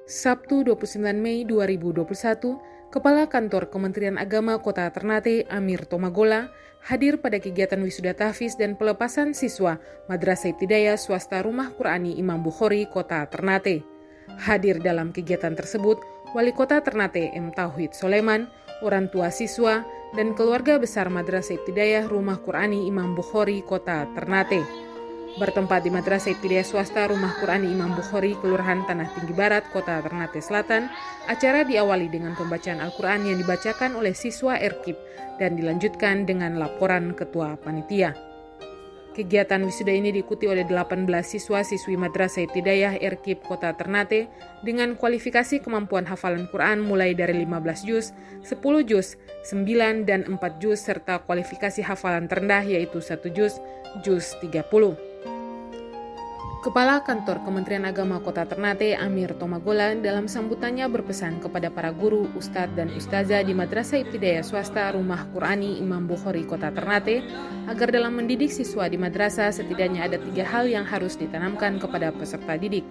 Sabtu 29 Mei 2021, Kepala Kantor Kementerian Agama Kota Ternate, Amir Tomagola, hadir pada kegiatan wisuda tahfiz dan pelepasan siswa Madrasah Ibtidaiyah Swasta Rumah Qur'ani Imam Bukhari Kota Ternate. Hadir dalam kegiatan tersebut, Wali Kota Ternate M. Tauhid Soleman, orang tua siswa, dan keluarga besar Madrasah Ibtidaiyah Rumah Qur'ani Imam Bukhari Kota Ternate. Bertempat di Madrasah Ibtidaiyah Swasta Rumah Qur'ani Imam Bukhari, Kelurahan Tanah Tinggi Barat, Kota Ternate Selatan, acara diawali dengan pembacaan Al-Quran yang dibacakan oleh siswa Erkib dan dilanjutkan dengan laporan Ketua Panitia. Kegiatan wisuda ini diikuti oleh 18 siswa-siswi Madrasah Ibtidaiyah Erkib Kota Ternate dengan kualifikasi kemampuan hafalan Quran mulai dari 15 juz, 10 juz, 9 dan 4 juz serta kualifikasi hafalan terendah yaitu 1 juz, juz 30. Kepala Kantor Kementerian Agama Kota Ternate, Amir Tomagola, dalam sambutannya berpesan kepada para guru, ustadz, dan ustazah di Madrasah Ibtidaiyah Swasta Rumah Qur'ani Imam Bukhari Kota Ternate agar dalam mendidik siswa di madrasah setidaknya ada 3 hal yang harus ditanamkan kepada peserta didik,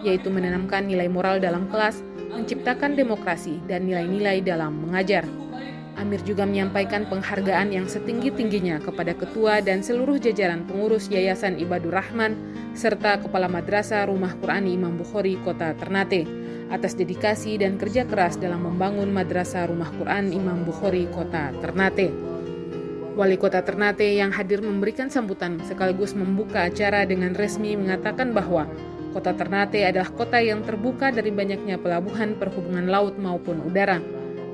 yaitu menanamkan nilai moral dalam kelas, menciptakan demokrasi, dan nilai-nilai dalam mengajar. Amir juga menyampaikan penghargaan yang setinggi-tingginya kepada ketua dan seluruh jajaran pengurus Yayasan Ibadur Rahman serta Kepala Madrasah Rumah Qur'ani Imam Bukhari Kota Ternate atas dedikasi dan kerja keras dalam membangun Madrasah Rumah Qur'an Imam Bukhari Kota Ternate. Wali Kota Ternate yang hadir memberikan sambutan sekaligus membuka acara dengan resmi mengatakan bahwa Kota Ternate adalah kota yang terbuka dari banyaknya pelabuhan perhubungan laut maupun udara,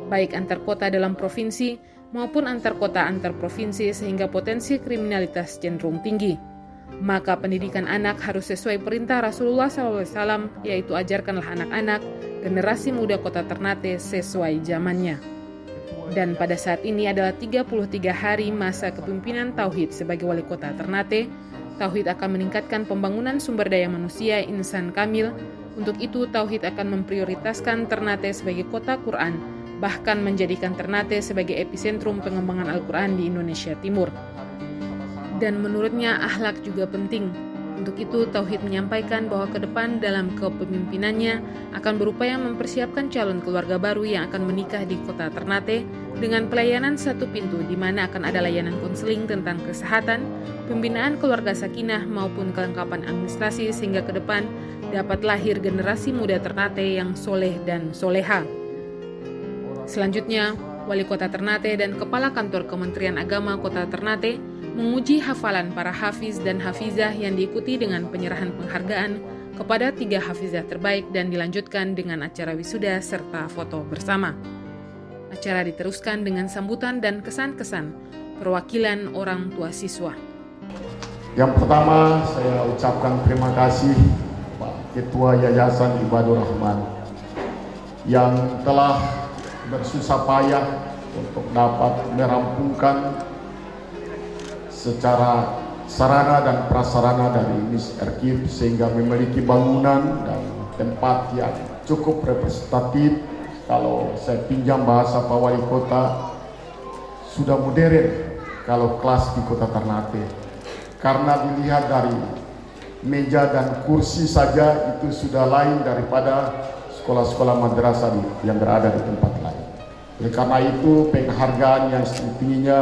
baik antar kota dalam provinsi maupun antar kota antar provinsi sehingga potensi kriminalitas cenderung tinggi. Maka pendidikan anak harus sesuai perintah Rasulullah SAW, yaitu ajarkanlah anak-anak generasi muda Kota Ternate sesuai zamannya. Dan pada saat ini adalah 33 hari masa kepemimpinan Tauhid sebagai Wali Kota Ternate. Tauhid akan meningkatkan pembangunan sumber daya manusia insan kamil. Untuk itu Tauhid akan memprioritaskan Ternate sebagai kota Quran, bahkan menjadikan Ternate sebagai epicentrum pengembangan Al-Quran di Indonesia Timur. Dan menurutnya akhlak juga penting. Untuk itu Tauhid menyampaikan bahwa ke depan dalam kepemimpinannya akan berupaya mempersiapkan calon keluarga baru yang akan menikah di Kota Ternate dengan pelayanan satu pintu di mana akan ada layanan konseling tentang kesehatan, pembinaan keluarga sakinah maupun kelengkapan administrasi sehingga ke depan dapat lahir generasi muda Ternate yang soleh dan soleha. Selanjutnya, Wali Kota Ternate dan Kepala Kantor Kementerian Agama Kota Ternate menguji hafalan para hafiz dan hafizah yang diikuti dengan penyerahan penghargaan kepada 3 hafizah terbaik dan dilanjutkan dengan acara wisuda serta foto bersama. Acara diteruskan dengan sambutan dan kesan-kesan perwakilan orang tua siswa. Yang pertama, saya ucapkan terima kasih Pak Ketua Yayasan Ibadur Rahman yang telah bersusah payah untuk dapat merampungkan secara sarana dan prasarana dari Miss Erkib sehingga memiliki bangunan dan tempat yang cukup representatif. Kalau saya pinjam bahasa Pak Wali Kota, sudah modern kalau kelas di Kota Ternate, karena dilihat dari meja dan kursi saja itu sudah lain daripada sekolah-sekolah madrasah yang berada di tempat lain. Oleh karena itu penghargaan yang setingginya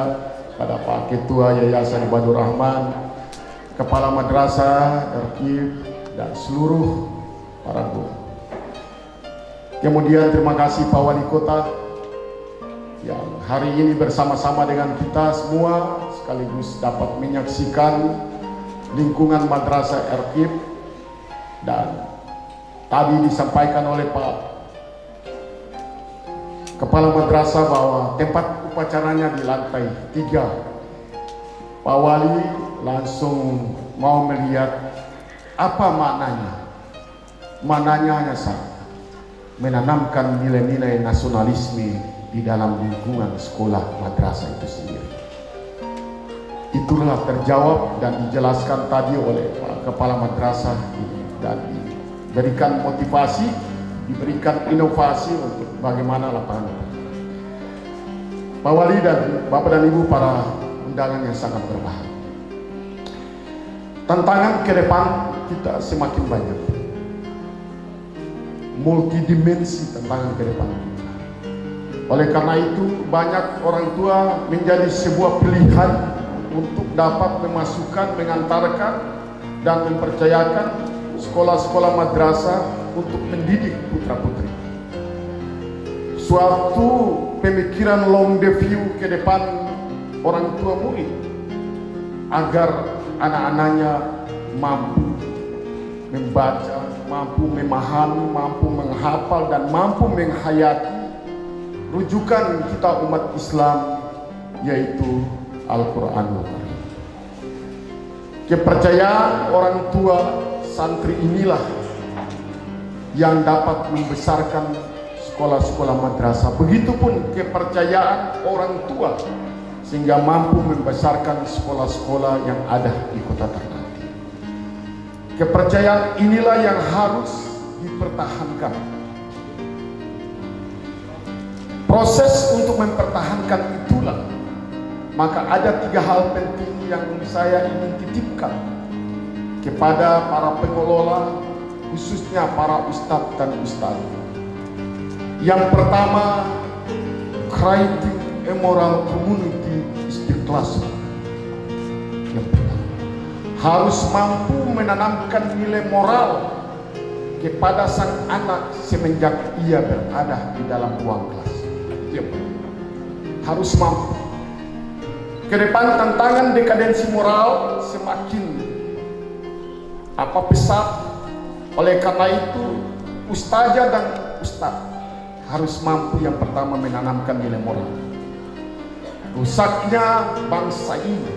pada Pak Ketua Yayasan Ibadur Rahman, Kepala Madrasah, Erkib, dan seluruh para guru. Kemudian terima kasih Pak Wali Kota yang hari ini bersama-sama dengan kita semua sekaligus dapat menyaksikan lingkungan Madrasah Erkib, dan tadi disampaikan oleh Pak Kepala Madrasah bahwa tempat upacaranya di lantai 3. Pak Wali langsung mau melihat apa maknanya. Maknanya hanya satu, menanamkan nilai-nilai nasionalisme di dalam lingkungan sekolah madrasah itu sendiri. Itulah terjawab dan dijelaskan tadi oleh Pak Kepala Madrasah dan diberikan motivasi, diberikan inovasi untuk bagaimana lapangan. Pak Wali dan Bapak dan Ibu para undangan yang sangat berbahagia. Tantangan ke depan kita semakin banyak. multidimensi tantangan ke depan. Oleh karena itu, banyak orang tua menjadi sebuah pilihan untuk dapat memasukkan, mengantarkan, dan mempercayakan sekolah-sekolah madrasah untuk mendidik putra-putri. Suatu pemikiran long the view ke depan orang tua murid agar anak-anaknya mampu membaca, mampu memahami, mampu menghafal, dan mampu menghayati rujukan kita umat Islam, yaitu Al-Quranul Karim. Kepercayaan orang tua santri inilah yang dapat membesarkan sekolah-sekolah madrasah. Begitupun kepercayaan orang tua sehingga mampu membesarkan sekolah-sekolah yang ada di Kota Ternate. Kepercayaan inilah yang harus dipertahankan. Proses untuk mempertahankan itulah, maka ada 3 hal penting yang saya ingin titipkan kepada para pengelola, khususnya para ustadz dan ustadzah. Yang pertama, creating a moral community is the classroom. Yang pertama, harus mampu menanamkan nilai moral kepada sang anak semenjak ia berada di dalam ruang kelas. Harus mampu. Ke depan tantangan dekadensi moral semakin pesat. Oleh karena itu, ustazah dan ustaz harus mampu yang pertama menanamkan nilai moral. Rusaknya bangsa ini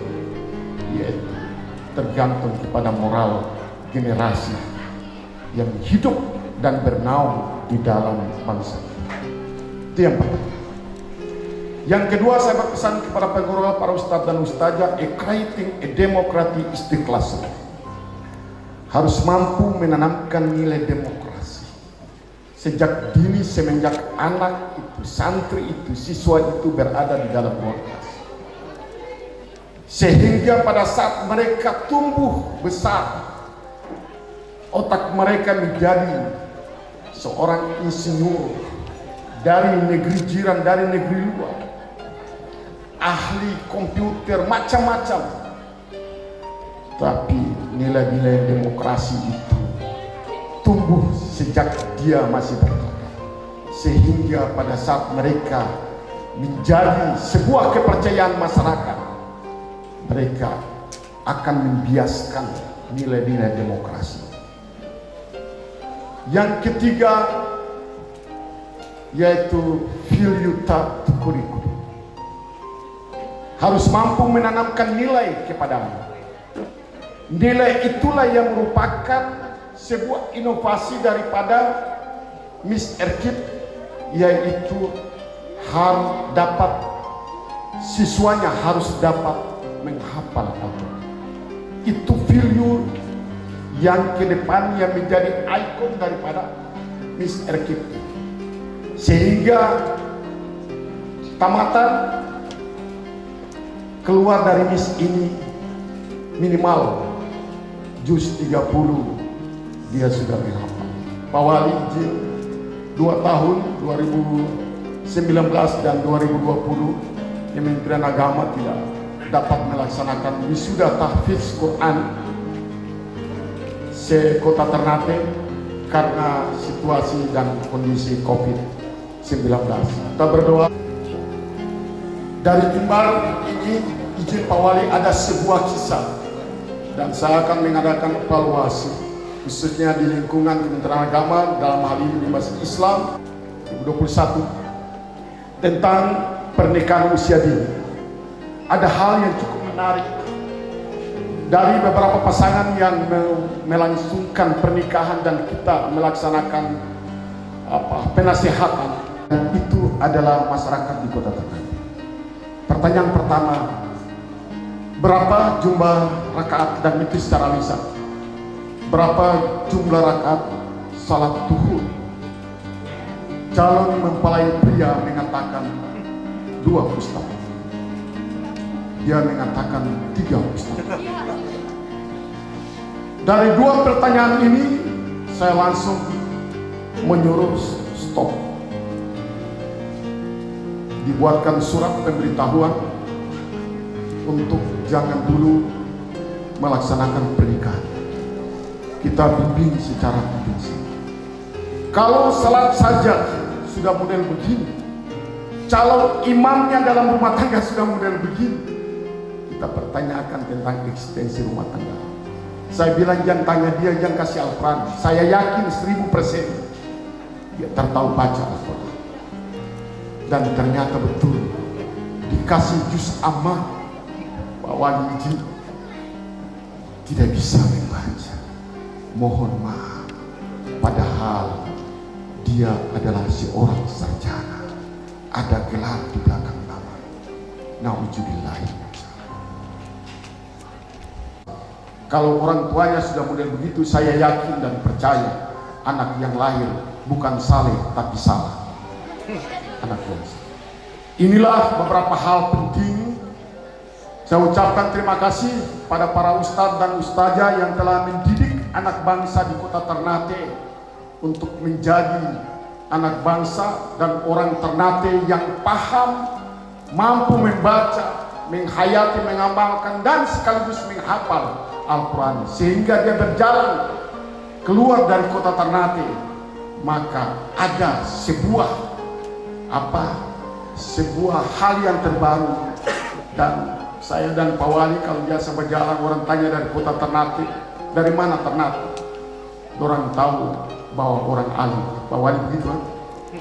yaitu tergantung kepada moral generasi yang hidup dan bernaung di dalam bangsa. Itu yang pertama. Yang kedua, saya berpesan kepada pengelola, para ustadz dan ustazah, creating a democracy is the classroom. Harus mampu menanamkan nilai demokrasi sejak dini, semenjak anak itu, santri itu, siswa itu berada di dalam ruang kelas, sehingga pada saat mereka tumbuh besar, otak mereka menjadi seorang insinyur dari negeri jiran, dari negeri luar, ahli komputer, macam-macam. Tapi nilai-nilai demokrasi itu tumbuh sejak dia masih berkata, sehingga pada saat mereka menjadi sebuah kepercayaan masyarakat, mereka akan membiaskan nilai-nilai demokrasi. Yang ketiga, yaitu value taught curriculum. Harus mampu menanamkan nilai kepada anak. Nilai itulah yang merupakan sebuah inovasi daripada Miss Erkip, yaitu siswanya harus dapat menghafal Al-Quran. Itu value yang kedepannya menjadi ikon daripada Miss Erkip, sehingga tamatan keluar dari Miss ini minimal juz 30 dia sudah menghafal. Pak Wali izin 2 tahun 2019 dan 2020 Kementerian Agama tidak dapat melaksanakan wisuda tahfiz Quran se-Kota Ternate karena situasi dan kondisi COVID-19. Kita berdoa dari mimbar ini, izin Pak Wali, ada sebuah kisah dan saya akan mengadakan evaluasi khususnya di lingkungan Kementerian Agama, dalam hal ini di Masjid Islam 2021, tentang pernikahan usia dini. Ada hal yang cukup menarik dari beberapa pasangan yang melangsungkan pernikahan dan kita melaksanakan penasihatan. Itu adalah masyarakat di Kota Ternate. Pertanyaan pertama, berapa jumlah rakaat, dan itu secara lisan, berapa jumlah rakaat salat duhur? Calon mempelai pria mengatakan 2 Ustaz. Dia mengatakan 3 Ustaz. Dari 2 pertanyaan ini saya langsung menyuruh stop. Dibuatkan surat pemberitahuan untuk jangan dulu melaksanakan pernikahan. Kita bimbing secara prinsip. Kalau salat saja sudah model begini, calon imamnya dalam rumah tangga sudah model begini, kita pertanyakan tentang eksistensi rumah tangga. Saya bilang jangan tanya dia, jangan kasih Al-Quran. Saya yakin 1000% dia tertahu baca Al-Quran. Dan ternyata betul dikasih juz amma, Pak Wali izin tidak bisa membaca. Mohon maaf, padahal dia adalah seorang sarjana, ada gelar di belakang nama. Nauzubillah. Kalau orang tuanya sudah model begitu, saya yakin dan percaya anak yang lahir bukan saleh tapi salah. Anak bangsa. Inilah beberapa hal penting. Saya ucapkan terima kasih pada para ustadz dan ustazah yang telah mendidik anak bangsa di kota Ternate untuk menjadi anak bangsa dan orang Ternate yang paham, mampu membaca, menghayati, mengamalkan dan sekaligus menghafal Al-Quran, sehingga dia berjalan keluar dari kota Ternate. Maka ada sebuah hal yang terbaru. Dan saya dan Pak Wali kalau biasa berjalan, orang tanya dari kota Ternate, dari mana Ternate? Orang tahu bahwa orang alim. Pak Wali begitu kan?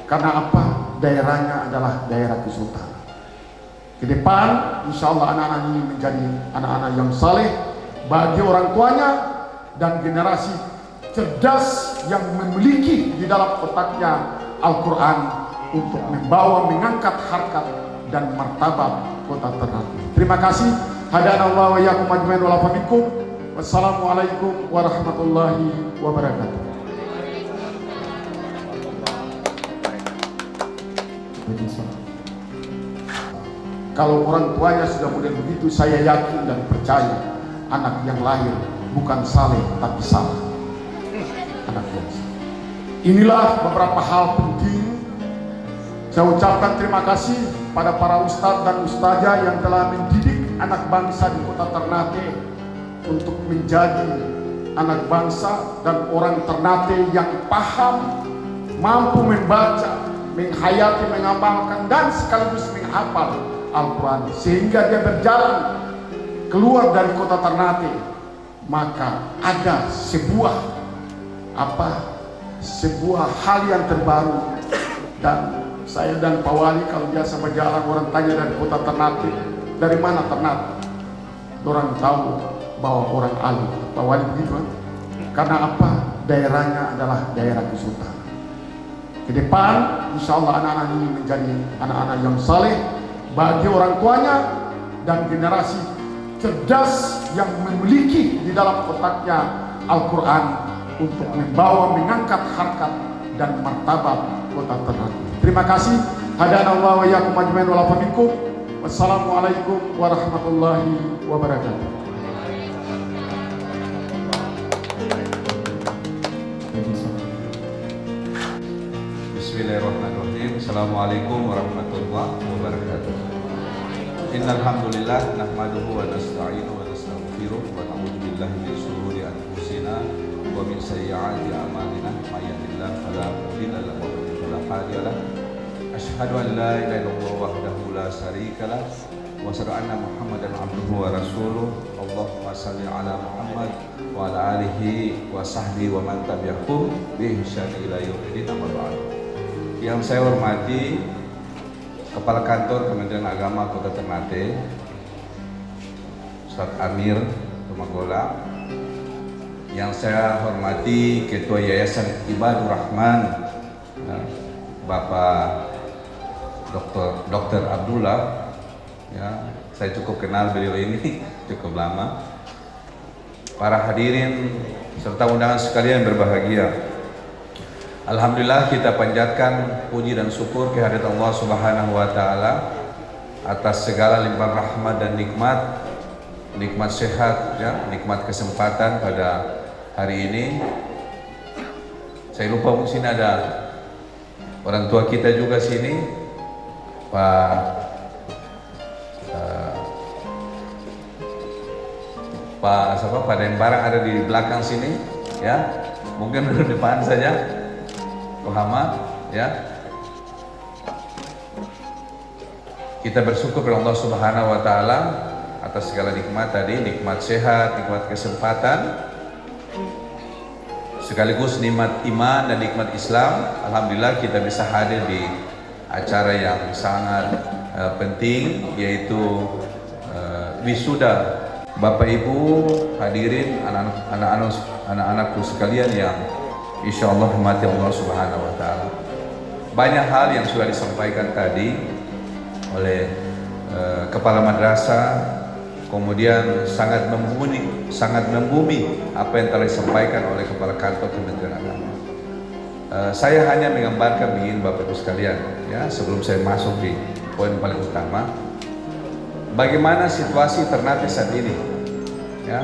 Karena apa? Daerahnya adalah daerah kesultanan. Ke depan insya Allah anak-anak ini menjadi anak-anak yang saleh bagi orang tuanya dan generasi cerdas yang memiliki di dalam otaknya Al-Quran untuk membawa, mengangkat harkat dan martabat kota Ternate. Terima kasih. Hadanallahu wa iyyakum ajmain wa lafa minkum. Wassalamualaikum warahmatullahi wabarakatuh. Kalau orang tuanya sudah model begitu, saya yakin dan percaya anak yang lahir bukan saleh tapi salah. Anak bangsa. Inilah beberapa hal penting. Saya ucapkan terima kasih pada para ustadz dan ustazah yang telah mendidik anak bangsa di kota Ternate untuk menjadi anak bangsa dan orang Ternate yang paham, mampu membaca, menghayati, mengamalkan dan sekaligus menghafal Al-Quran, sehingga dia berjalan keluar dari kota Ternate. Maka ada sebuah hal yang terbaru. Dan saya dan Pak Wali kalau biasa berjalan, orang tanya dari kota Ternate, dari mana Ternate? Orang tahu bahwa orang alim. Pak Wali begitu kan? Karena apa? Daerahnya adalah daerah kesultanan. Ke depan insya Allah anak-anak ini menjadi anak-anak yang saleh bagi orang tuanya dan generasi cerdas yang memiliki di dalam otaknya Al-Quran untuk membawa, mengangkat harkat dan martabat kota Ternate. Terima kasih. Hadanallahu wa iyyakum ajmain wa lafa minkum. Wassalamualaikum warahmatullahi wabarakatuh. Bismillahirrahmanirrahim. Assalamualaikum warahmatullahi wabarakatuh. Innal hamdalillah nahmaduhu wa nasta'inuhu wa nastaghfiruh wa na'udzu billahi min shururi anfusina wa min sayyiati a'malina may yahdihillahu fala mudilla lahu wa man yudlil fala hadiya lahu. Asyhadu an la ilaha illallah wahdahu la syarika lah wa asyhadu anna Muhammadan abduhu wa rasuluh. Allahumma shalli ala Muhammad wa ala alihi wa sahbihi wa man tabi'ahum bi ihsan ila yaumil amma ba'd. Yang saya hormati Kepala Kantor Kementerian Agama Kota Ternate, Ustadz Amir Tumagola. Yang saya hormati Ketua Yayasan Ibadur Rahman, Bapak Dr. Abdullah. Ya, saya cukup kenal beliau ini cukup lama. Para hadirin serta undangan sekalian berbahagia. Alhamdulillah kita panjatkan puji dan syukur kehadirat Allah Subhanahu wa taala atas segala limpahan rahmat dan nikmat sehat ya, nikmat kesempatan pada hari ini. Saya lupa mungkin ada orang tua kita juga sini, Pak Dembarang ada di belakang sini, ya. Mungkin di depan saja, Muhammad, ya. Kita bersyukur kepada Allah Subhanahu wa taala atas segala nikmat tadi, nikmat sehat, nikmat kesempatan, sekaligus nikmat iman dan nikmat Islam. Alhamdulillah kita bisa hadir di acara yang sangat penting, yaitu wisuda Bapak Ibu hadirin, anak-anakku sekalian yang insya Allah rahmati Allah Subhanahu wa taala. Banyak hal yang sudah disampaikan tadi oleh kepala madrasah, kemudian sangat membumi apa yang telah disampaikan oleh kepala kantor Kementerian Agama. Saya hanya menggambarkan begini Bapak Ibu sekalian, ya, sebelum saya masuk di poin paling utama. Bagaimana situasi Ternate saat ini, ya?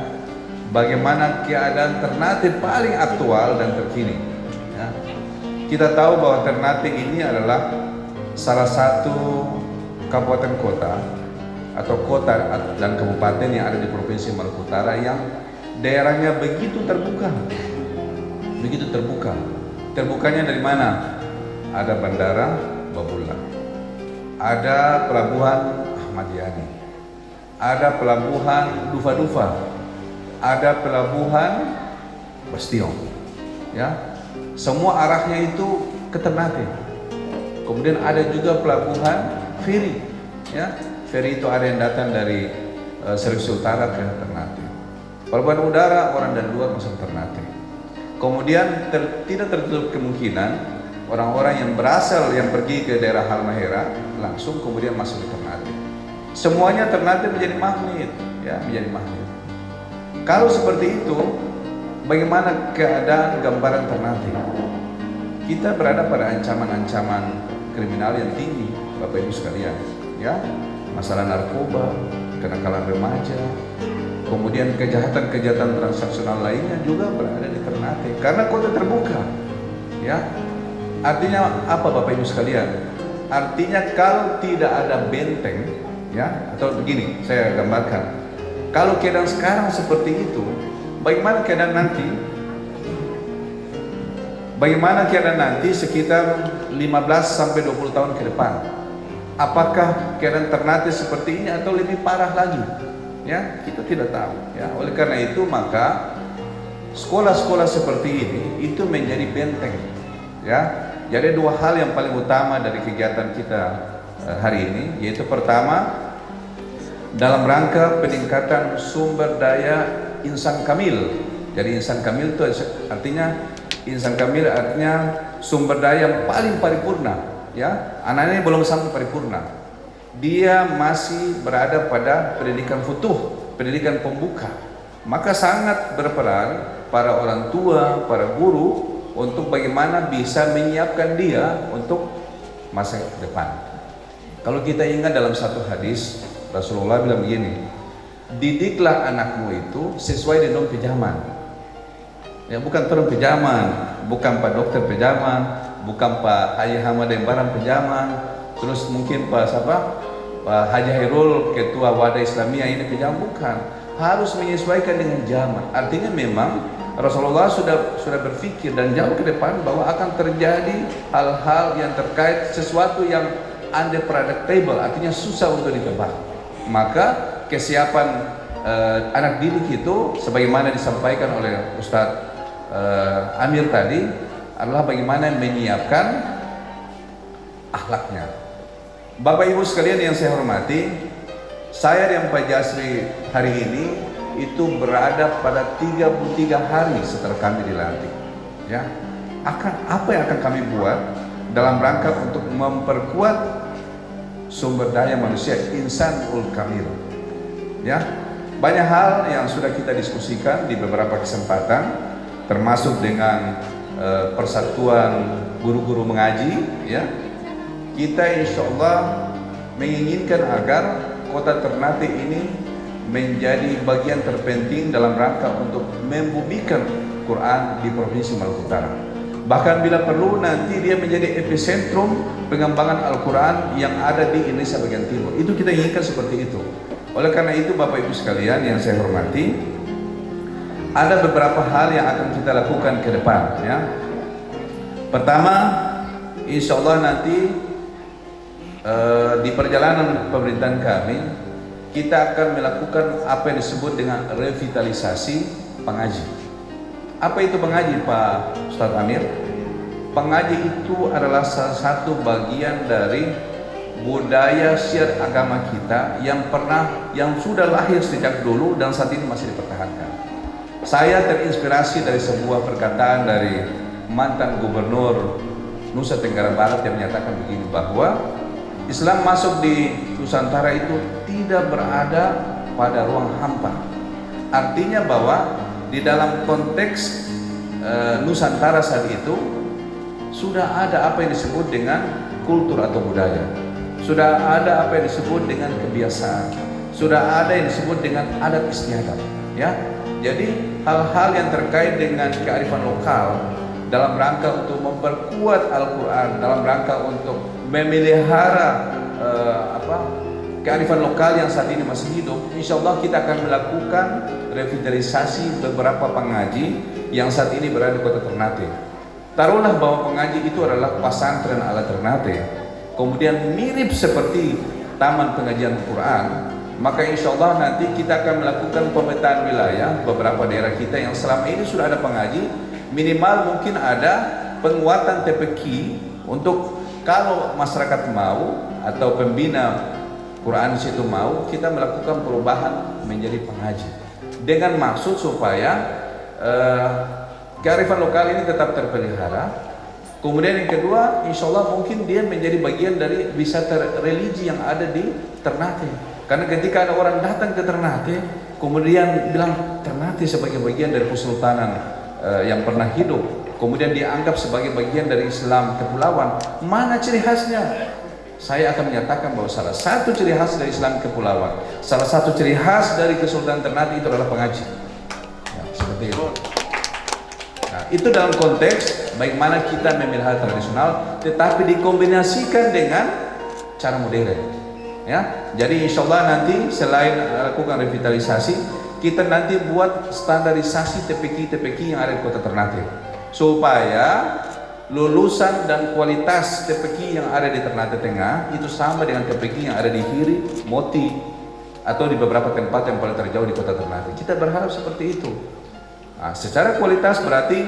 Bagaimana keadaan Ternate paling aktual dan terkini, ya? Kita tahu bahwa Ternate ini adalah salah satu kabupaten kota atau kota dan kabupaten yang ada di Provinsi Maluku Utara yang daerahnya begitu terbuka. Terbukanya dari mana? Ada Bandara Babulla, ada Pelabuhan Ahmad Yani, ada Pelabuhan Dufa-Dufa, ada Pelabuhan Bastion, ya. Semua arahnya itu ke Ternate. Kemudian ada juga Pelabuhan Feri, ya. Feri itu ada yang datang dari Sulawesi Utara ke Ternate. Pelabuhan udara orang dari luar masuk ke Ternate. Kemudian tidak tertutup kemungkinan orang-orang yang pergi ke daerah Halmahera langsung kemudian masuk ke Ternate. Semuanya Ternate menjadi magnet, ya, menjadi magnet. Kalau seperti itu, bagaimana keadaan gambaran Ternate? Kita berada pada ancaman-ancaman kriminal yang tinggi, Bapak Ibu sekalian, ya. Masalah narkoba, kenakalan remaja, kemudian kejahatan-kejahatan transaksional lainnya juga berada di Ternate karena kota terbuka, ya. Artinya apa Bapak Ibu sekalian? Artinya kalau tidak ada benteng, ya, atau begini saya gambarkan, kalau keadaan sekarang seperti itu, bagaimana keadaan nanti? Bagaimana keadaan nanti sekitar 15 sampai 20 tahun ke depan? Apakah keadaan Ternate seperti ini atau lebih parah lagi? Ya, kita tidak tahu, ya. Oleh karena itu maka sekolah-sekolah seperti ini itu menjadi benteng, ya. Jadi dua hal yang paling utama dari kegiatan kita hari ini, yaitu pertama dalam rangka peningkatan sumber daya insan kamil. Jadi insan kamil itu artinya sumber daya yang paling paripurna, ya. Anak ini belum sampai paripurna, dia masih berada pada pendidikan futuh, pendidikan pembuka. Maka sangat berperan para orang tua, para guru untuk bagaimana bisa menyiapkan dia untuk masa depan. Kalau kita ingat dalam satu hadis, Rasulullah bilang begini, didiklah anakmu itu sesuai dengan pejaman. Ya, bukan turun pejaman, bukan Pak Dokter pejaman, bukan Pak Haji Hamad Dembarang pejaman, terus mungkin Pak Haji Hairul Ketua Wadah Islamiyah ini pejaman, bukan. Harus menyesuaikan dengan zaman. Artinya memang Rasulullah sudah berpikir dan jauh ke depan bahwa akan terjadi hal-hal yang terkait sesuatu yang unpredictable, artinya susah untuk ditebak. Maka kesiapan anak didik itu sebagaimana disampaikan oleh Ustadz Amir tadi adalah bagaimana menyiapkan akhlaknya. Bapak Ibu sekalian yang saya hormati, saya dan Pak Jasri hari ini itu berada pada 33 hari setelah kami dilantik, ya. Apa yang akan kami buat dalam rangka untuk memperkuat sumber daya manusia insanul kamil, ya. Banyak hal yang sudah kita diskusikan di beberapa kesempatan, termasuk dengan persatuan guru-guru mengaji, ya. Kita insya Allah menginginkan agar kota Ternate ini menjadi bagian terpenting dalam rangka untuk membumikan Quran di Provinsi Maluku Utara. Bahkan bila perlu nanti dia menjadi epicentrum pengembangan Al-Quran yang ada di Indonesia bagian timur. Itu kita inginkan seperti itu. Oleh karena itu Bapak Ibu sekalian yang saya hormati, ada beberapa hal yang akan kita lakukan ke depan ya. Pertama, insya Allah nanti di perjalanan pemerintahan kami kita akan melakukan apa yang disebut dengan revitalisasi pengaji. Apa itu pengaji Pak Ustadz Amir? Pengaji itu adalah salah satu bagian dari budaya syiar agama kita yang sudah lahir sejak dulu dan saat ini masih dipertahankan. Saya terinspirasi dari sebuah perkataan dari mantan gubernur Nusa Tenggara Barat yang menyatakan begini, bahwa Islam masuk di Nusantara itu tidak berada pada ruang hampa. Artinya bahwa di dalam konteks Nusantara saat itu sudah ada apa yang disebut dengan kultur atau budaya, sudah ada apa yang disebut dengan kebiasaan, sudah ada yang disebut dengan adat istiadat ya. Jadi hal-hal yang terkait dengan kearifan lokal dalam rangka untuk memperkuat Al-Quran, dalam rangka untuk memelihara kearifan lokal yang saat ini masih hidup, insya Allah kita akan melakukan revitalisasi beberapa pengaji yang saat ini berada di Kota Ternate. Taruhlah bahwa pengaji itu adalah pesantren ala Ternate, kemudian mirip seperti taman pengajian Quran, maka insya Allah nanti kita akan melakukan pemetaan wilayah beberapa daerah kita yang selama ini sudah ada pengaji, minimal mungkin ada penguatan TPQ untuk kalau masyarakat mau atau pembina Quran situ mau, kita melakukan perubahan menjadi pengaji dengan maksud supaya kearifan lokal ini tetap terpelihara. Kemudian yang kedua, insya Allah mungkin dia menjadi bagian dari wisata religi yang ada di Ternate. Karena ketika ada orang datang ke Ternate, kemudian bilang Ternate sebagai bagian dari kesultanan yang pernah hidup, kemudian dianggap sebagai bagian dari Islam kepulauan, mana ciri khasnya? Saya akan menyatakan bahwa salah satu ciri khas dari Islam kepulauan, salah satu ciri khas dari Kesultanan Ternate itu adalah pengaji ya, seperti itu. Nah, itu dalam konteks bagaimana kita memelihara tradisional tetapi dikombinasikan dengan cara modern ya. Jadi insya Allah nanti selain lakukan revitalisasi, kita nanti buat standarisasi TPQ yang ada di Kota Ternate supaya lulusan dan kualitas TPQ yang ada di Ternate Tengah itu sama dengan TPQ yang ada di Hiri, Moti atau di beberapa tempat yang paling terjauh di Kota Ternate. Kita berharap seperti itu. Nah, secara kualitas berarti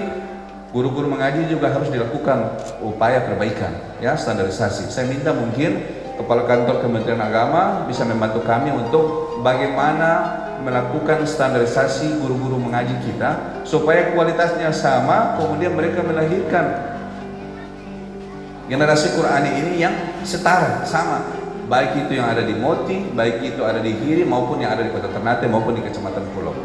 guru-guru mengaji juga harus dilakukan upaya perbaikan ya, standarisasi. Saya minta mungkin Kepala Kantor Kementerian Agama bisa membantu kami untuk bagaimana melakukan standarisasi guru-guru mengaji kita supaya kualitasnya sama, kemudian mereka melahirkan generasi Qurani ini yang setara, sama, baik itu yang ada di Moti, baik itu ada di Hiri maupun yang ada di Kota Ternate maupun di Kecamatan Pulau.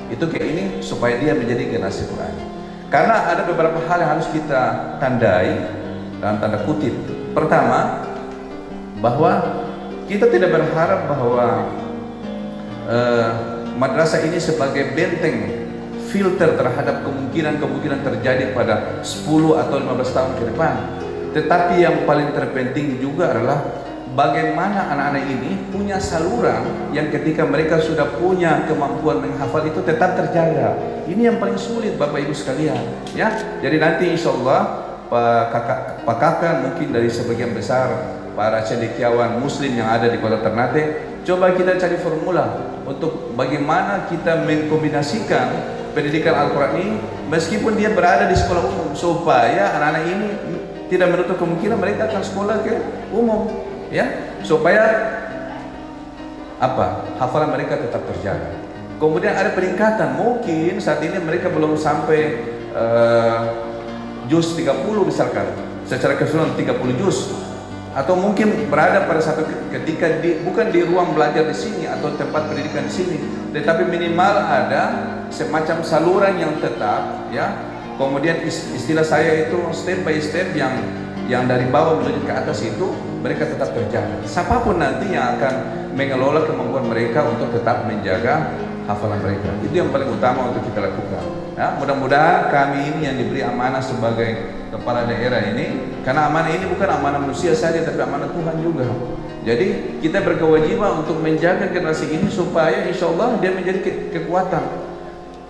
Itu kayak ini supaya dia menjadi generasi Qurani. Karena ada beberapa hal yang harus kita tandai dalam tanda kutip. Pertama, bahwa kita tidak berharap bahwa madrasah ini sebagai benteng filter terhadap kemungkinan terjadi pada 10 atau 15 tahun ke depan. Tetapi yang paling terpenting juga adalah bagaimana anak-anak ini punya saluran yang ketika mereka sudah punya kemampuan menghafal itu tetap terjaga. Ini yang paling sulit Bapak Ibu sekalian ya. Jadi nanti insya Allah Pak Kakak mungkin dari sebagian besar para cendekiawan muslim yang ada di Kota Ternate, coba kita cari formula untuk bagaimana kita mengkombinasikan pendidikan Al-Quran ini meskipun dia berada di sekolah umum, supaya anak-anak ini tidak menutup kemungkinan mereka akan sekolah ke umum ya, supaya hafalan mereka tetap terjaga. Kemudian ada peningkatan, mungkin saat ini mereka belum sampai juz 30 misalkan, secara keseluruhan 30 juz, atau mungkin berada pada satu ketika bukan di ruang belajar di sini atau tempat pendidikan di sini, tetapi minimal ada semacam saluran yang tetap ya. Kemudian istilah saya itu step by step yang dari bawah menuju ke atas itu mereka tetap terjaga. Siapapun nanti yang akan mengelola kemampuan mereka untuk tetap menjaga hafalan mereka. Itu yang paling utama untuk kita lakukan. Ya, mudah-mudahan kami ini yang diberi amanah sebagai kepala daerah ini, karena amanah ini bukan amanah manusia saja, tapi amanah Tuhan juga. Jadi kita berkewajiban untuk menjaga generasi ini supaya insya Allah dia menjadi kekuatan.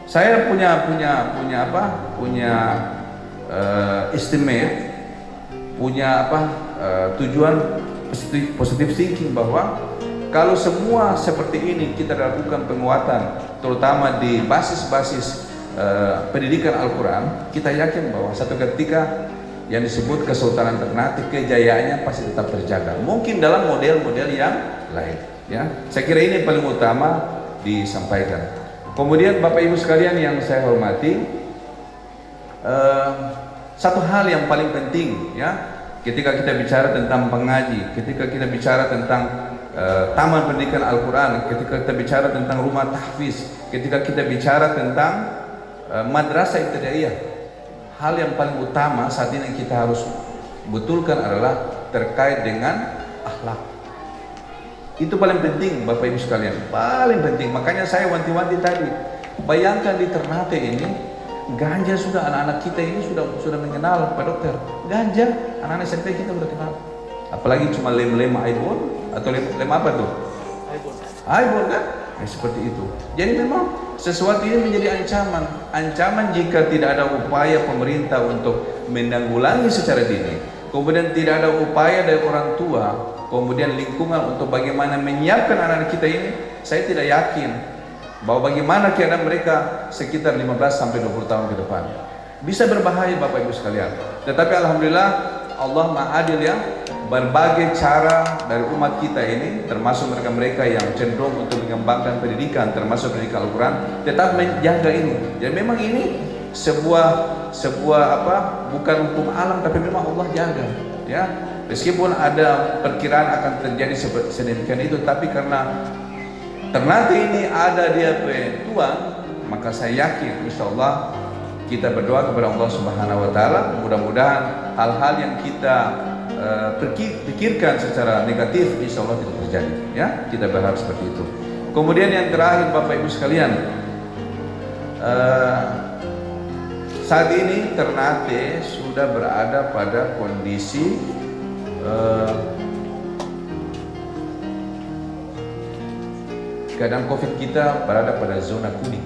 Saya punya estimate, punya tujuan positif thinking bahwa kalau semua seperti ini kita lakukan penguatan, terutama di basis-basis pendidikan Al-Quran, kita yakin bahwa satu ketika yang disebut Kesultanan Ternate kejayaannya pasti tetap terjaga. Mungkin dalam model-model yang lain. Ya, saya kira ini paling utama disampaikan. Kemudian Bapak Ibu sekalian yang saya hormati, satu hal yang paling penting ya, ketika kita bicara tentang pengaji, ketika kita bicara tentang taman pendidikan Al-Quran, ketika kita bicara tentang rumah tahfiz, ketika kita bicara tentang madrasah ibtidaiyah, hal yang paling utama saat ini kita harus betulkan adalah terkait dengan akhlak. Itu paling penting Bapak Ibu sekalian, paling penting. Makanya saya wanti-wanti tadi, bayangkan di Ternate ini ganja sudah, anak-anak kita ini sudah mengenal Pak Dokter. Ganja anak-anak SMP kita sudah kenal. Apalagi cuma lem-lem iPhone atau lem apa tuh? iPhone kan? Seperti itu. Jadi memang sesuatu ini menjadi ancaman jika tidak ada upaya pemerintah untuk menanggulangi secara dini. Kemudian tidak ada upaya dari orang tua, kemudian lingkungan untuk bagaimana menyiapkan anak-anak kita ini. Saya tidak yakin bahwa bagaimana keadaan mereka sekitar 15 sampai 20 tahun ke depan. Bisa berbahaya Bapak Ibu sekalian. Tetapi alhamdulillah Allah Maha Adil ya. Berbagai cara dari umat kita ini, termasuk mereka-mereka yang cenderung untuk mengembangkan pendidikan, termasuk pendidikan Al-Quran, tetap menjaga ini. Dan memang ini sebuah bukan hukum alam, tapi memang Allah jaga. Ya, meskipun ada perkiraan akan terjadi sedemikian itu, tapi karena Ternate ini ada dia Tuhan, maka saya yakin insya Allah kita berdoa kepada Allah Subhanahu Wa Taala, mudah-mudahan hal-hal yang kita pikirkan secara negatif insya Allah tidak terjadi. Ya, kita berharap seperti itu. Kemudian yang terakhir Bapak Ibu sekalian, saat ini Ternate sudah berada pada kondisi keadaan COVID kita berada pada zona kuning.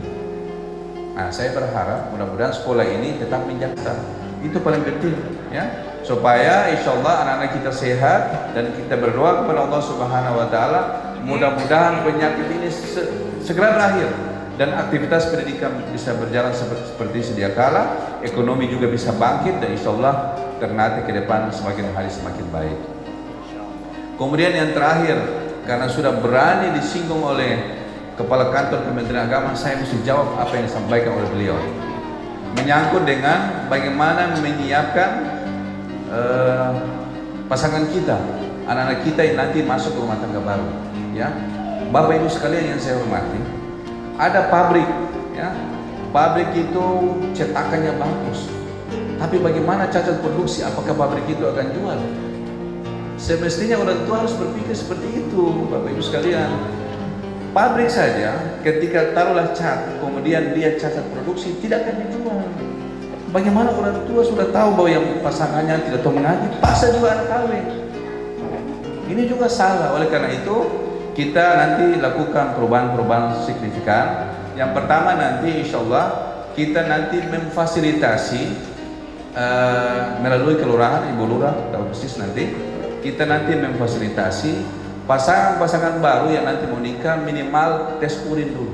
Nah, saya berharap mudah-mudahan sekolah ini tetap menjaga. Itu paling penting, ya, supaya insya Allah anak-anak kita sehat dan kita berdoa kepada Allah Subhanahu Wa Taala mudah-mudahan penyakit ini segera berakhir dan aktivitas pendidikan bisa berjalan seperti sedia kala, ekonomi juga bisa bangkit dan insya Allah Ternate ke depan semakin hari semakin baik. Kemudian yang terakhir, karena sudah berani disinggung oleh Kepala Kantor Kementerian Agama, saya mesti jawab apa yang disampaikan oleh beliau menyangkut dengan bagaimana menyiapkan pasangan kita, anak-anak kita yang nanti masuk ke rumah tangga baru. Ya, Bapak Ibu sekalian yang saya hormati, ada pabrik, ya, pabrik itu cetakannya bagus, tapi bagaimana cacat produksi? Apakah pabrik itu akan jual? Semestinya orang tua harus berpikir seperti itu, Bapak Ibu sekalian. Pabrik saja ketika taruhlah cat, kemudian dia cacat produksi, tidak akan dijual. Bagaimana orang tua sudah tahu bahwa yang pasangannya tidak tahu mengaji, paksa juga anak kawin. Ini juga salah. Oleh karena itu kita nanti lakukan perubahan-perubahan signifikan. Yang pertama nanti insya Allah kita nanti memfasilitasi melalui kelurahan, Ibu Lurah tahu persis nanti, kita nanti memfasilitasi pasangan-pasangan baru yang nanti mau nikah minimal tes urin dulu,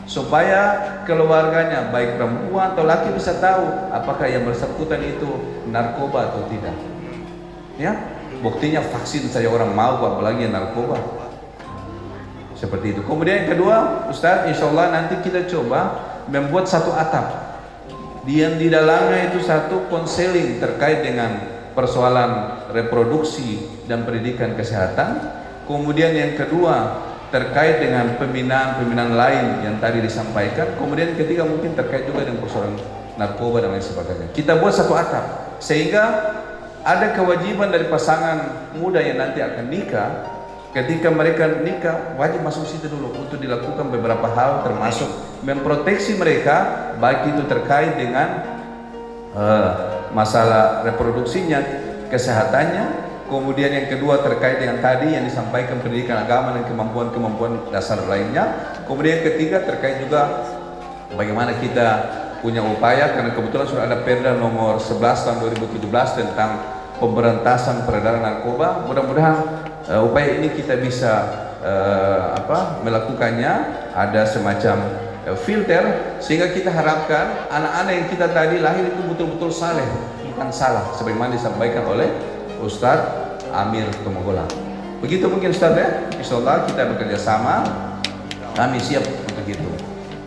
supaya keluarganya baik perempuan atau laki bisa tahu apakah yang bersangkutan itu narkoba atau tidak. Ya, buktinya vaksin saja orang mau, apalagi yang narkoba. Seperti itu. Kemudian yang kedua, Ustaz, insya Allah nanti kita coba membuat satu atap, yang di dalamnya itu satu konseling terkait dengan persoalan reproduksi dan pendidikan kesehatan. Kemudian yang kedua terkait dengan pembinaan lain yang tadi disampaikan. Kemudian ketiga mungkin terkait juga dengan persoalan narkoba dan lain sebagainya. Kita buat satu atap sehingga ada kewajiban dari pasangan muda yang nanti akan nikah ketika mereka nikah wajib masuk situ dulu untuk dilakukan beberapa hal, termasuk memproteksi mereka baik itu terkait dengan masalah reproduksinya, kesehatannya. Kemudian yang kedua terkait dengan tadi yang disampaikan pendidikan agama dan kemampuan-kemampuan dasar lainnya. Kemudian yang ketiga terkait juga bagaimana kita punya upaya, karena kebetulan sudah ada Perda nomor 11 tahun 2017 tentang pemberantasan peredaran narkoba. Mudah-mudahan upaya ini kita bisa melakukannya, ada semacam filter, sehingga kita harapkan anak-anak yang kita tadi lahir itu betul-betul saleh, bukan salah, sebagaimana disampaikan oleh Ustadz Amir Tomagolan. Begitu mungkin Ustadz ya, insyaallah kita bekerja sama, kami siap untuk itu.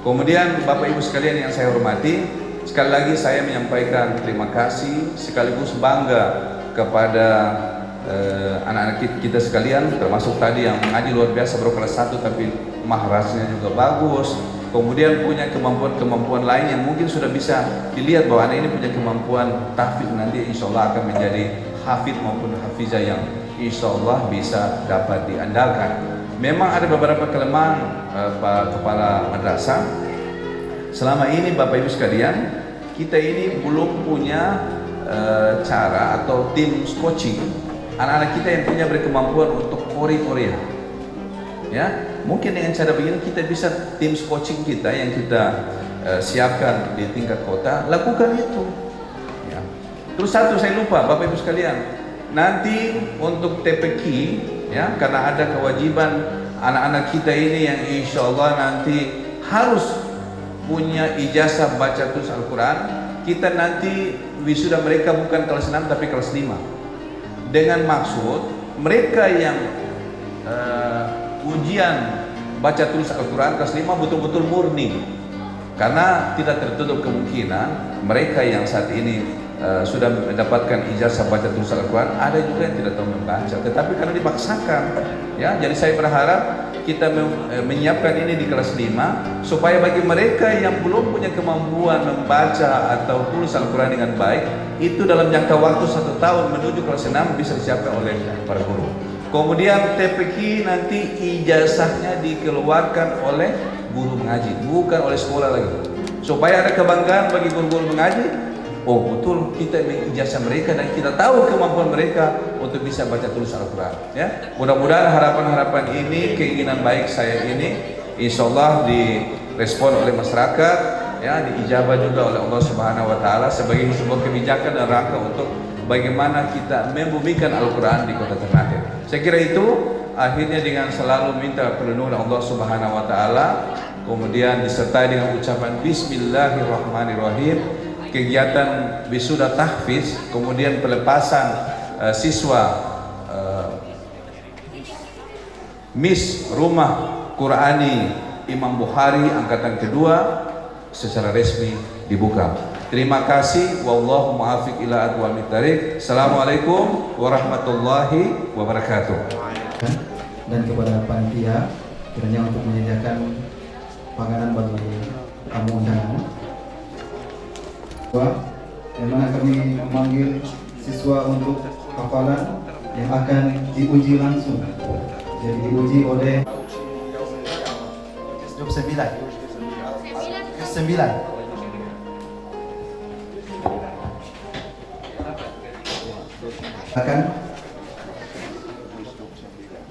Kemudian Bapak Ibu sekalian yang saya hormati, sekali lagi saya menyampaikan terima kasih sekaligus bangga kepada anak-anak kita sekalian, termasuk tadi yang mengaji luar biasa baru kelas 1 tapi maharasnya juga bagus. Kemudian punya kemampuan-kemampuan lain yang mungkin sudah bisa dilihat bahwa anak ini punya kemampuan tahfidz, nanti insya Allah akan menjadi hafid maupun hafizah yang insya Allah bisa dapat diandalkan. Memang ada beberapa kelemahan Pak Kepala Madrasah. Selama ini Bapak Ibu sekalian, kita ini belum punya cara atau tim coaching anak-anak kita yang punya berkemampuan untuk Korea. Ya, mungkin dengan cara begini kita bisa tim coaching kita yang kita siapkan di tingkat kota, lakukan itu. Ya. Terus satu saya lupa Bapak Ibu sekalian, nanti untuk TPQ ya, karena ada kewajiban anak-anak kita ini yang insya Allah nanti harus punya ijazah baca tulis Al-Quran. Kita nanti wisuda mereka bukan kelas 6 tapi kelas 5, dengan maksud mereka yang ujian baca tulis Al-Quran kelas 5 betul-betul murni, karena tidak tertutup kemungkinan mereka yang saat ini sudah mendapatkan ijazah baca tulis Al-Quran, ada juga yang tidak tahu membaca, tetapi karena dipaksakan ya. Jadi saya berharap kita menyiapkan ini di kelas 5 supaya bagi mereka yang belum punya kemampuan membaca atau tulis Al-Quran dengan baik, itu dalam jangka waktu 1 tahun menuju kelas 6 bisa disiapkan oleh para guru. Kemudian TPQ nanti ijazahnya dikeluarkan oleh guru mengaji, bukan oleh sekolah lagi, supaya ada kebanggaan bagi guru-guru mengaji. Oh betul, kita mengijazah mereka dan kita tahu kemampuan mereka untuk bisa baca tulis Al-Quran ya. Mudah-mudahan harapan-harapan ini, keinginan baik saya ini insya Allah direspon oleh masyarakat ya, diijabah juga oleh Allah Subhanahu wa Ta'ala sebagai sebuah kebijakan dan rangka untuk bagaimana kita membumikan Al-Quran di Kota Ternate. Saya kira itu, akhirnya dengan selalu minta perlindungan Allah Subhanahu wa Ta'ala, kemudian disertai dengan ucapan Bismillahirrahmanirrahim, kegiatan wisuda tahfiz, kemudian pelepasan siswa Miss Rumah Qurani Imam Bukhari angkatan kedua secara resmi dibuka. Terima kasih. Wallahu muwaffiq ila aqwamit thariq. Assalamualaikum warahmatullahi wabarakatuh. Dan kepada panitia kiranya untuk menyediakan panganan bagi tamu undangan. Memang kami memanggil siswa untuk hafalan yang akan diuji langsung. Jadi diuji oleh 9. Akan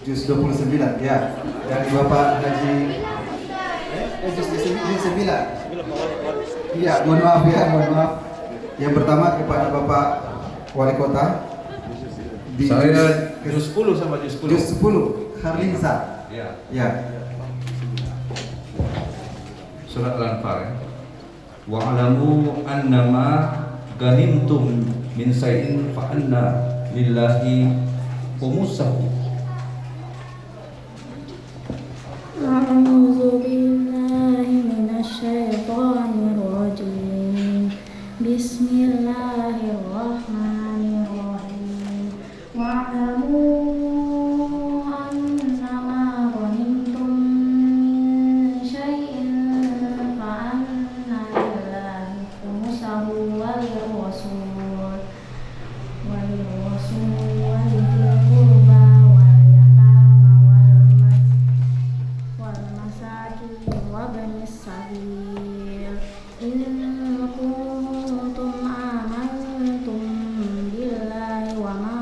juz 29 ya, dari Bapak Haji juz 9. Iya, mohon maaf. Yang pertama kepada Bapak Wali Kota. Saya juz 10 sama juz 10. Juz 10, Harlinsa. Ya. Surat Al-Anfal ya. Wa'alamu annama ganimtum min say'in fa anna lillahi khumusahu. A'udzu billahi minasyaitonir rajim. Bismillahirrahmanirrahim. Wa'lamu annama ghanimtum min syai'in fa anna lillahi khumusahu wa lirrasul wa lidhil qurba إن كنتم آمنتم بالله وما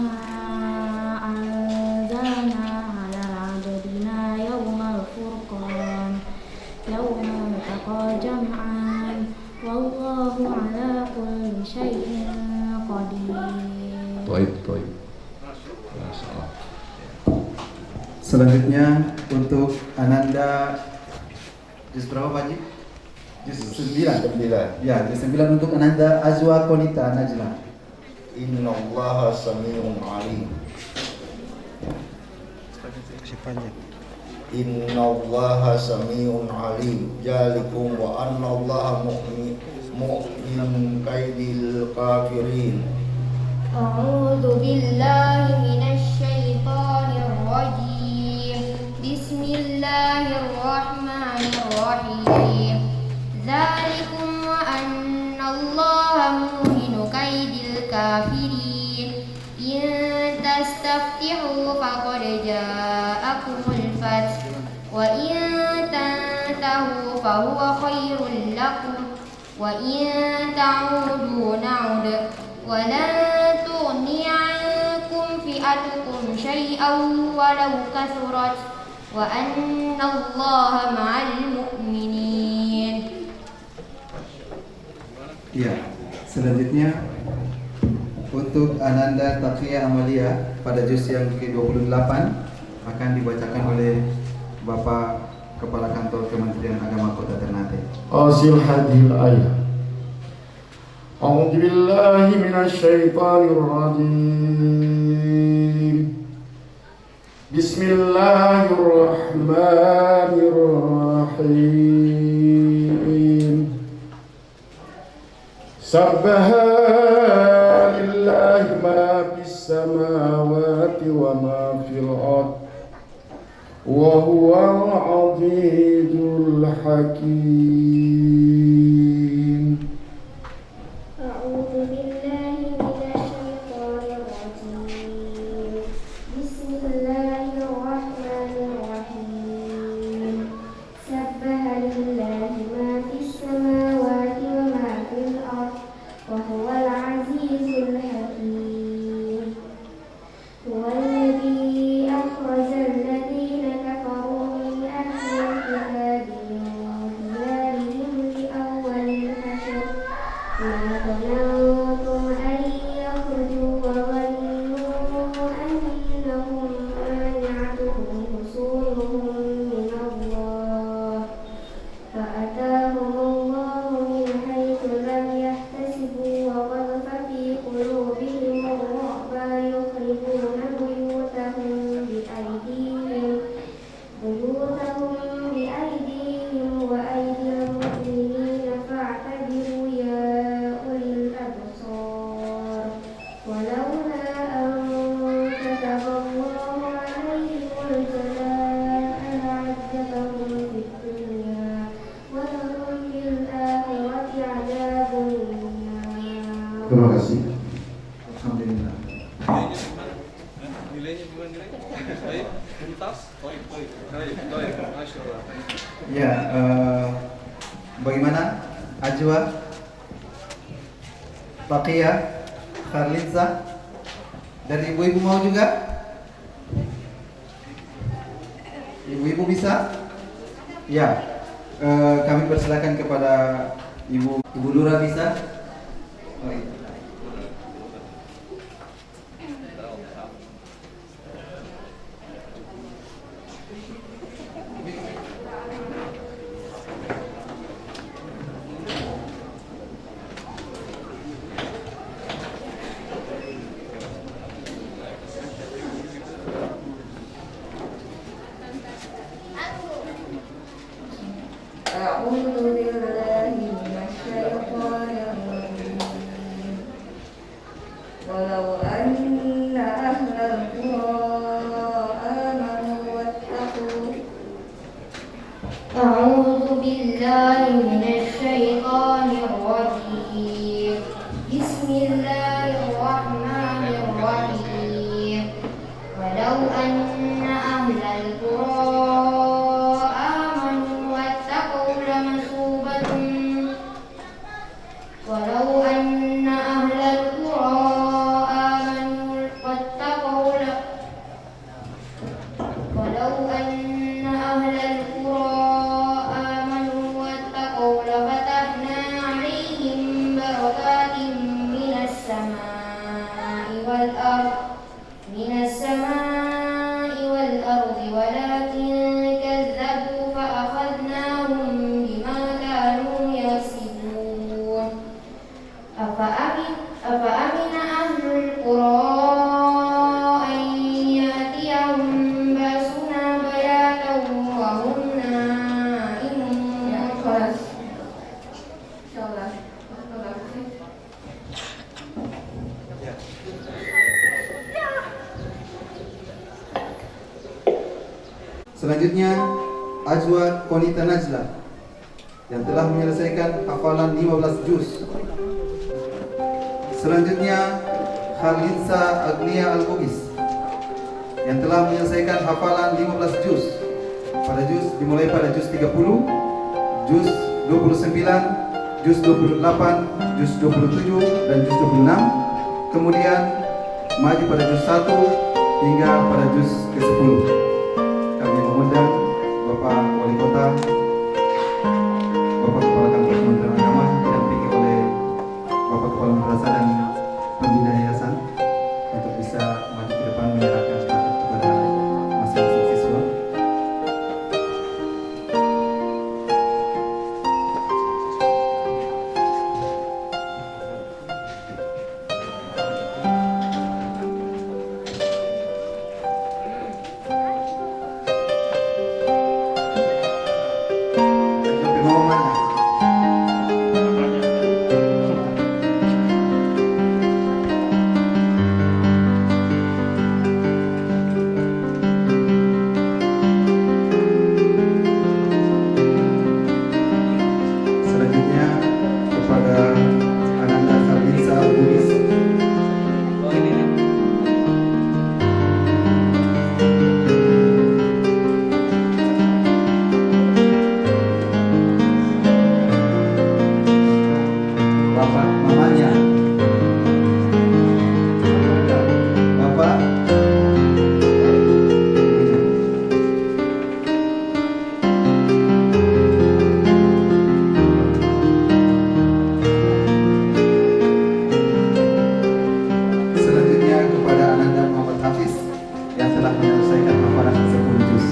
أنزلنا على عبدنا يوم الفرقان يوم التقى الجمعان والله على كل شيء قدير. Toib. Masya Allah. Selanjutnya untuk Ananda juz berapa Pak Haji? Juz 9. Ya, juz 9 untuk Ananda Azwa Konita Najla. Innallaha samiun alim. Innallaha samiun alim. Jalikum wa annallaha mu'min kaidil kafirin. أعوذ بالله من الشيطان الرجيم بسم الله الرحمن الرحيم ذلكم وأن الله موهن كيد الكافرين إن تستفتحوا فقد جاءكم الفتح وإن تنتهوا فهو خير لكم وإن تعودوا نعد ولن تغني عنكم فئتكم شيئا ولو كثرت وأن الله مع المؤمنين. Ya, selanjutnya untuk Ananda Taqiyah Amalia pada juz yang ke-28 akan dibacakan oleh Bapak Kepala Kantor Kementerian Agama Kota Ternate. Hasil hadil ayat. A'udzu billahi minasyaitonir rajim. Bismillahirrahmanirrahim. Sabbaha lillahi ma fis samawati wa ma fil ardh wa huwal azizul hakim. أعوذ بالله من الشيطان الرجيم بسم الله الرحمن الرحيم سبح لله ما في السماوات وما في الأرض وهو العزيز الحكيم هو الذي أخرج الذين كفروا من أهل الكتاب من ديارهم لأول الحشر ما ظننتم أن يخرجوا وظنوا أنهم مانعتهم حصونهم من الله فأتاهم الله من حيث لم يحتسبوا وقذف في قلوبهم الرعب يخربون بيوتهم بأيديهم وأيدي المؤمنين فاعتبروا يا أولي الأبصار ولولا أن كتب الله عليهم الجلاء لعذبهم في الدنيا ولهم في الآخرة عذاب النار. Terima kasih. Alhamdulillah. Nilainya gimana nilainya? Baik, tuntas. Baik. Masya Allah. Ya, bagaimana Ajwa, Taqiyah, Kharliza, dan ibu-ibu mau juga? Ibu-ibu bisa? Ya, kami persilakan kepada Ibu Lura bisa? Oh, iya. أعوذ بالله من الشيطان الرجيم Selanjutnya Ajwa Konita Najla yang telah menyelesaikan hafalan 15 juz. Selanjutnya Khalinsa Agnia Al-Bugis yang telah menyelesaikan hafalan 15 juz. Dimulai pada juz 30, juz 29, juz 28, juz 27 dan juz 26. Kemudian maju pada juz 1 hingga pada juz ke-10. Kami mengundang Bapak Wali Kota, Bapak Kepala Kantor Kementerian Agama didampingi oleh Bapak Kepala Madrasah dan Pembina Yayasan untuk bisa maju ke depan menyerahkan syahadat kepada masing-masing siswa. Selanjutnya kepada Ananda Khalinsa Al-Bugis Bapak mamanya, Bapak selanjutnya kepada Ananda Muhammad Hafiz yang telah menyelesaikan hafalan 10 juz.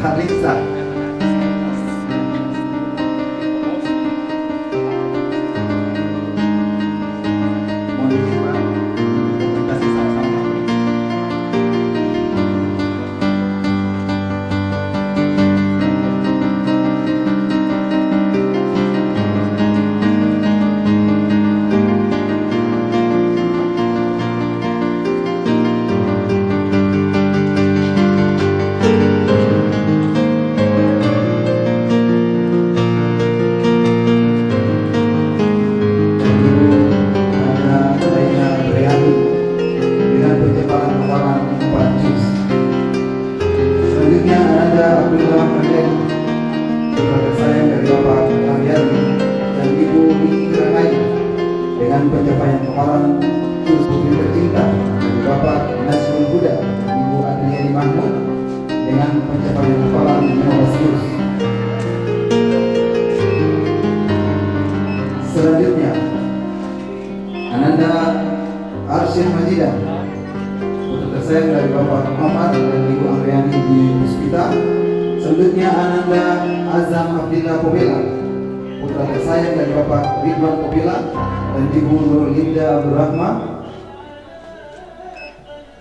Khalinsa mohon izin Pak, komunikasi sama-sama. Ada Laina Briani dengan penceparan hafalan 4 juz. Selanjutnya ada Abdullah Raden, putra tersayang dari Bapak Aryani dan Ibu Nini Rangai dengan pencapaian hafalan juz putri tercinta dari Bapak Nasrul Huda, Ibu Adriani Mahmud dengan pencapaian hafalan 15 juz. Selanjutnya Ananda Arsyad Majidan, putra tersayang dari Bapak Muhammad dan Ibu Amriani di Puspita. Selanjutnya Ananda Azam Abdillah Pobela, putra tersayang dari Bapak Ridwan Pobela dan Ibu Nurlinda Abdurrahma.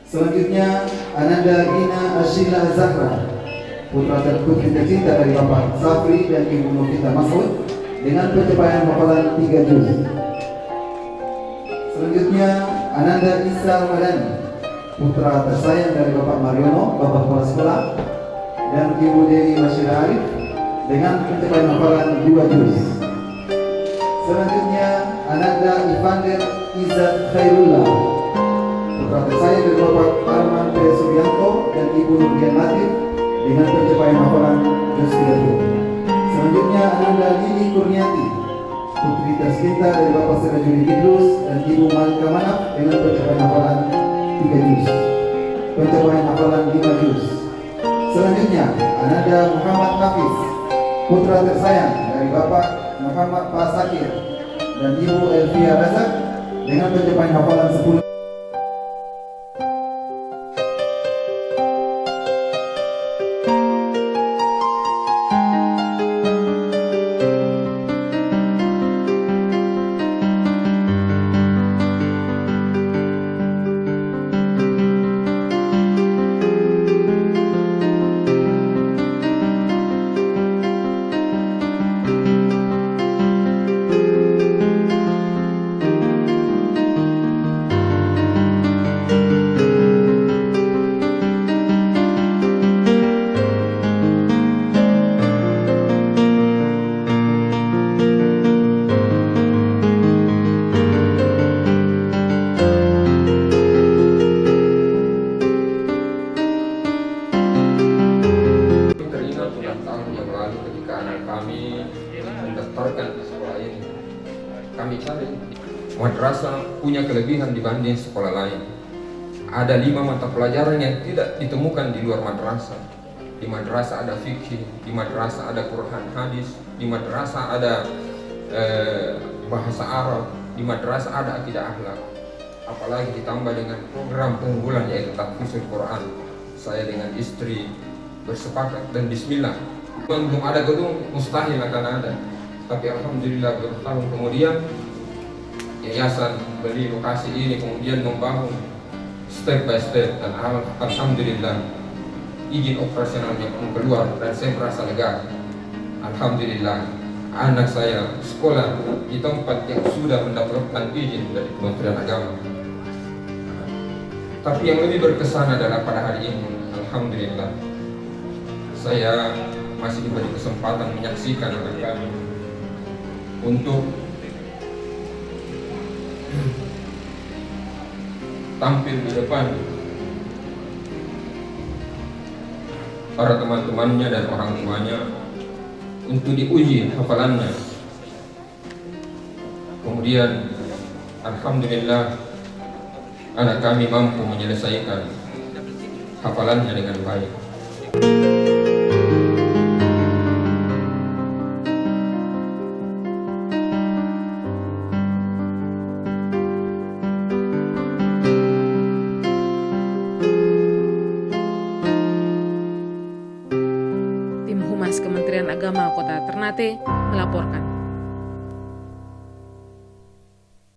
Selanjutnya Ananda Ina Ashila Zahra, putra putri tercinta dari Bapak Safri dan Ibu Novita Masud dengan pencapaian hafalan 3 juz. Selanjutnya Ananda Isa Ramadhani, putra tersayang dari Bapak Mariono, Bapak Kepala Sekolah dan Ibu Dewi Masyira Arif dengan pencapaian hafalan 2 juz. Selanjutnya Ananda Ivander Izzat Khairullah, putra tersayang dari Bapak Arman P. Subianto dan Ibu Nurdian Latif dengan pencapaian hafalan juz 30. Selanjutnya Ananda Lili Kurniati, putri tercinta dari Bapak Sirajudi Idrus dan Ibu Malika Manap dengan pencapaian hafalan 3 juz. Pencapaian hafalan 5 juz. Selanjutnya Ananda Muhammad Hafiz, putra tersayang dari Bapak Muhammad Pasakir dan Ibu Elvia Razak dengan pencapaian hafalan 10. kami cari. Madrasah punya kelebihan dibanding sekolah lain. Ada 5 mata pelajaran yang tidak ditemukan di luar madrasah. Di madrasah ada fikih, di madrasah ada Quran hadis, di madrasah ada bahasa Arab, di madrasah ada akidah akhlak. Apalagi ditambah dengan program unggulan yaitu tahfizul Quran. Saya dengan istri bersepakat dan bismillah. Belum ada gedung, mustahil akan ada. Tapi alhamdulillah bertahun kemudian yayasan beli lokasi ini, kemudian membangun step by step, dan alhamdulillah izin operasionalnya pun keluar dan saya merasa lega. Alhamdulillah anak saya sekolah di tempat yang sudah mendapatkan izin dari Kementerian Agama. Tapi yang lebih berkesan adalah pada hari ini, alhamdulillah saya masih diberi kesempatan menyaksikan anak kami untuk tampil di depan para teman-temannya dan orang tuanya untuk diuji hafalannya. Kemudian alhamdulillah anak kami mampu menyelesaikan hafalannya dengan baik. Tim Humas Kementerian Agama Kota Ternate melaporkan.